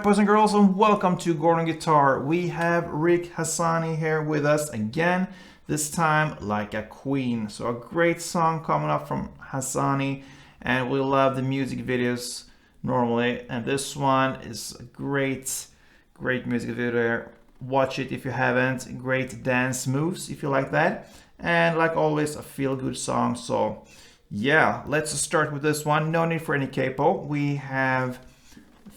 Alright, boys and girls, and welcome to Gordon Guitar. We have RIC HASSANI here with us again, this time like a queen. So a great song coming up from HASSANI, and we love the music videos normally, and this one is a great music video. Watch it if you haven't. Great dance moves if you like that, and like always a feel-good song. So yeah, let's start with this one. No need for any capo. We have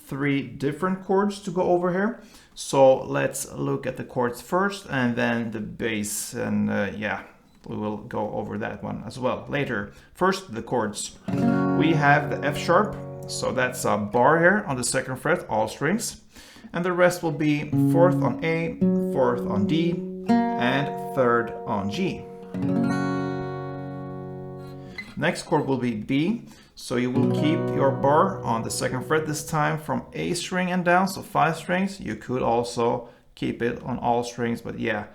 3 different chords to go over here. So let's look at the chords first and then the bass, and yeah, we will go over that one as well later. First, the chords. We have the F sharp, so that's a bar here on the 2nd fret, all strings, and the rest will be 4th on A, 4th on D, and 3rd on G. Next chord will be B, so you will keep your bar on the 2nd fret this time from A string and down, so 5 strings. You could also keep it on all strings, but yeah,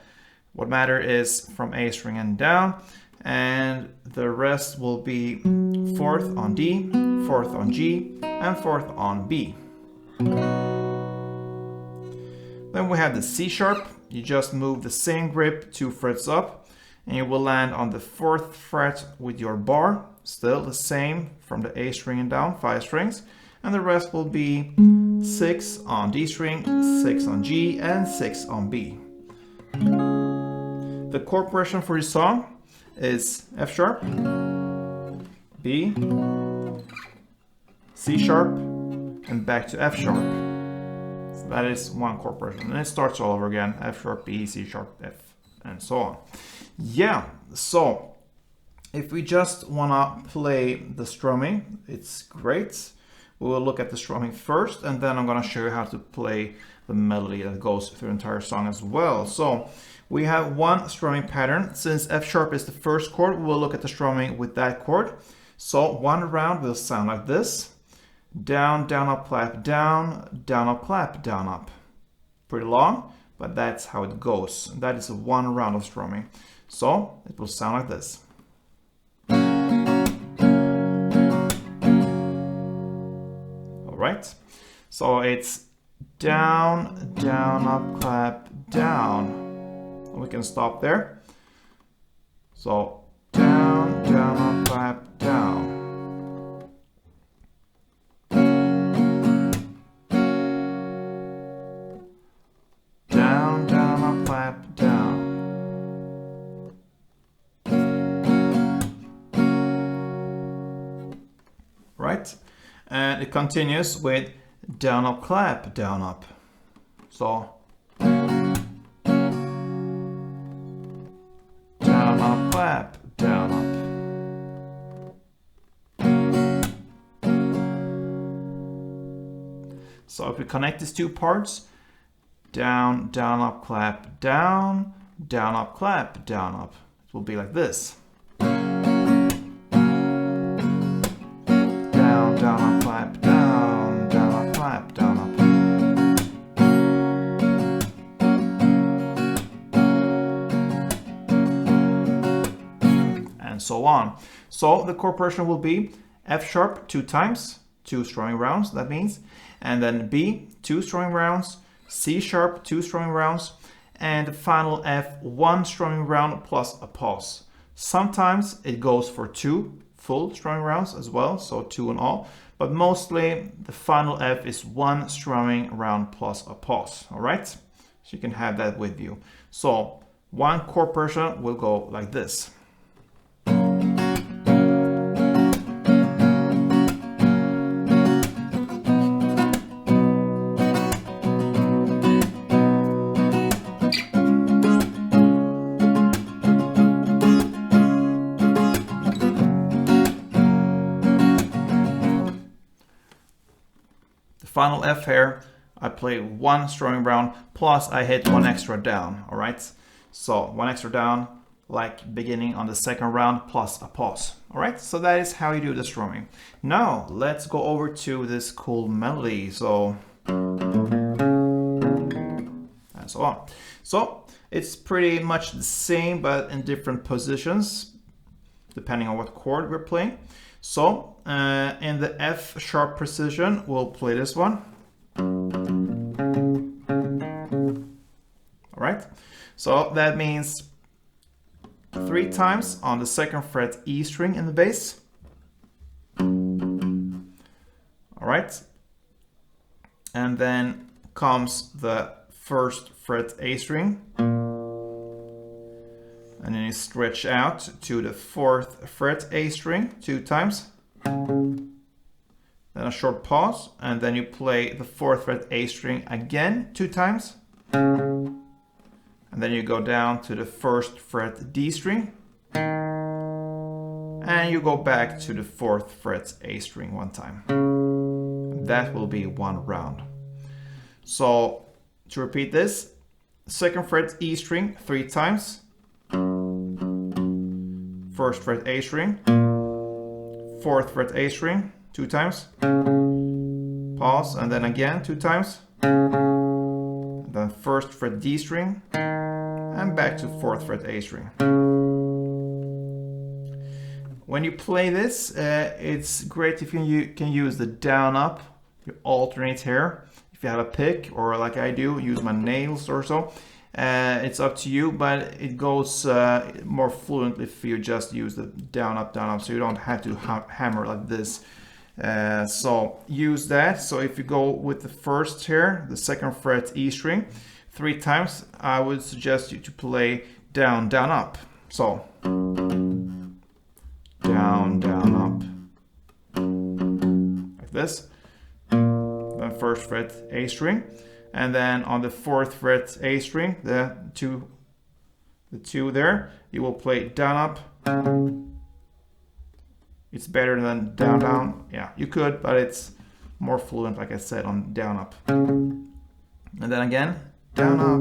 what matters is from A string and down, and the rest will be 4th on D, 4th on G, and 4th on B. Then we have the C sharp. You just move the same grip 2 frets up, and you will land on the 4th fret with your bar, still the same from the A string and down, 5 strings, and the rest will be 6 on D string, 6 on G, and 6 on B. The chord progression for this song is F sharp, B, C sharp, and back to F sharp. So that is one chord progression, and it starts all over again: F sharp, B, C sharp, F, and so on. Yeah, so if we just wanna play the strumming, it's great. We will look at the strumming first, and then I'm gonna show you how to play the melody that goes through the entire song as well. So we have one strumming pattern. Since F sharp is the first chord, we will look at the strumming with that chord. So one round will sound like this: down, down, up, clap, down, down, up, clap, down, up. Pretty long, but that's how it goes. That is one round of strumming. So it will sound like this. All right, so it's down, down, up, clap, down. We can stop there. So down, down, up, clap, down. Down, down, up, clap, down. Right? And it continues with down, up, clap, down, up. So down, up, clap, down, up. So if we connect these 2 parts, down, down, up, clap, down, down, up, clap, down, up, it will be like this. Down, up, clap, down, down, up, clap, down, up. And so on. So the chord progression will be F sharp 2 times, 2 strumming rounds, that means, and then B, 2 strumming rounds, C sharp 2 strumming rounds, and the final F, 1 strumming round plus a pause. Sometimes it goes for 2 full strumming rounds as well, so 2 in all, but mostly the final F is 1 strumming round plus a pause. All right, so you can have that with you. So one chord progression will go like this. Final F here, I play 1 strumming round plus I hit 1 extra down. All right, so 1 extra down, like beginning on the 2nd round plus a pause. All right, so that is how you do the strumming. Now let's go over to this cool melody. So and so on. So it's pretty much the same, but in different positions depending on what chord we're playing. So in the F sharp precision, we'll play this one. So that means 3 times on the 2nd fret E string in the bass. All right. And then comes the 1st fret A string. And then you stretch out to the 4th fret A string 2 times. Then a short pause, and then you play the 4th fret A string again 2 times. And then you go down to the 1st fret D string. And you go back to the 4th fret A string 1 time. That will be 1 round. So to repeat this, 2nd fret E string 3 times. 1st fret A string, 4th fret A string 2 times, pause, and then again 2 times, and then 1st fret D string, and back to 4th fret A string. When you play this, it's great if you can use the down up. You alternate here. If you have a pick, or like I do, use my nails or so. It's up to you, but it goes more fluently if you just use the down up, so you don't have to hammer like this. So use that. So if you go with the first here, the 2nd fret E string, 3 times, I would suggest you to play down, down, up. So down, down, up, like this. Then 1st fret A string. And then on the 4th fret A string, the two there, you will play down up. It's better than down down. Yeah, you could, but it's more fluent, like I said, on down up. And then again, down up,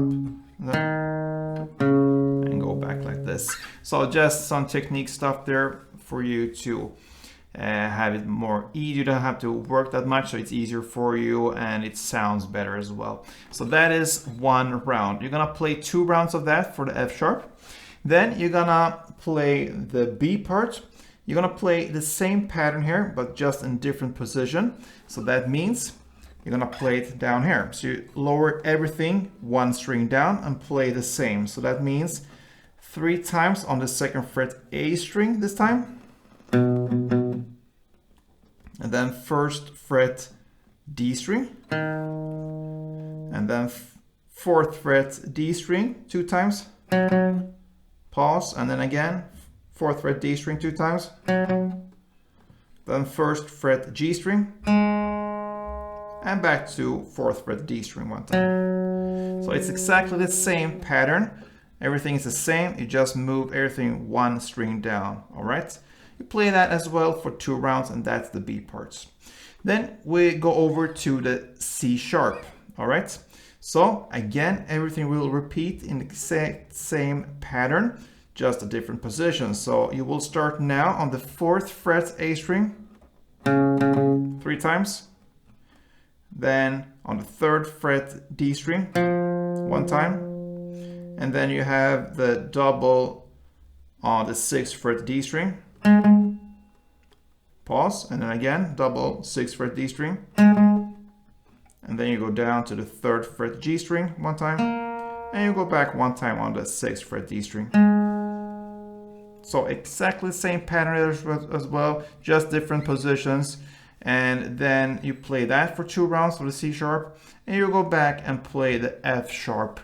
and go back like this. So just some technique stuff there for you to have it more easy. You don't have to work that much, so it's easier for you and it sounds better as well. So that is 1 round. You're gonna play 2 rounds of that for the F sharp. Then you're gonna play the B part. You're gonna play the same pattern here, but just in different position. So that means you're gonna play it down here. So you lower everything 1 string down and play the same. So that means 3 times on the 2nd fret A string this time. And then 1st fret D string, and then 4th fret D string 2 times, pause, and then again 4th fret D string 2 times, then 1st fret G string, and back to 4th fret D string 1 time. So it's exactly the same pattern. Everything is the same, you just move everything 1 string down, all right? You play that as well for 2 rounds, and that's the B parts. Then we go over to the C sharp, all right? So again, everything will repeat in the exact same pattern, just a different position. So you will start now on the 4th fret A string 3 times, then on the 3rd fret D string 1 time, and then you have the double on the 6th fret D string, pause, and then again double 6th fret D string, and then you go down to the 3rd fret G string 1 time, and you go back 1 time on the 6th fret D string. So exactly the same pattern as well, just different positions. And then you play that for 2 rounds for the C sharp, and you go back and play the F sharp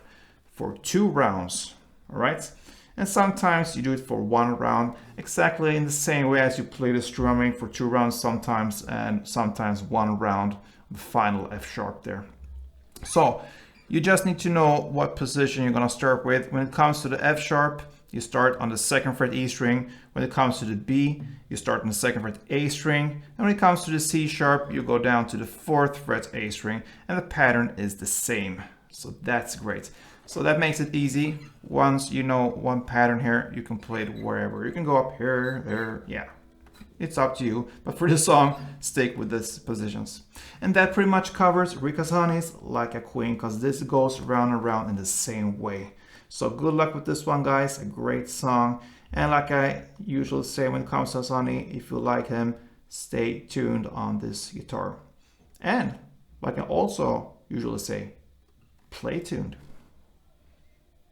for 2 rounds, all right? And sometimes you do it for 1 round, exactly in the same way as you play the strumming for 2 rounds sometimes, and sometimes 1 round, the final F sharp there. So you just need to know what position you're gonna start with. When it comes to the F sharp, you start on the 2nd fret E string. When it comes to the B, you start on the 2nd fret A string. And when it comes to the C sharp, you go down to the 4th fret A string, and the pattern is the same. So that's great. So that makes it easy. Once you know one pattern here, you can play it wherever. You can go up here, there, yeah. It's up to you, but for the song, stick with these positions. And that pretty much covers RIC HASSANI's Like a Queen, because this goes round and round in the same way. So good luck with this one, guys. A great song. And like I usually say when it comes to Hassani, if you like him, stay tuned on this guitar. And like I also usually say, play tuned.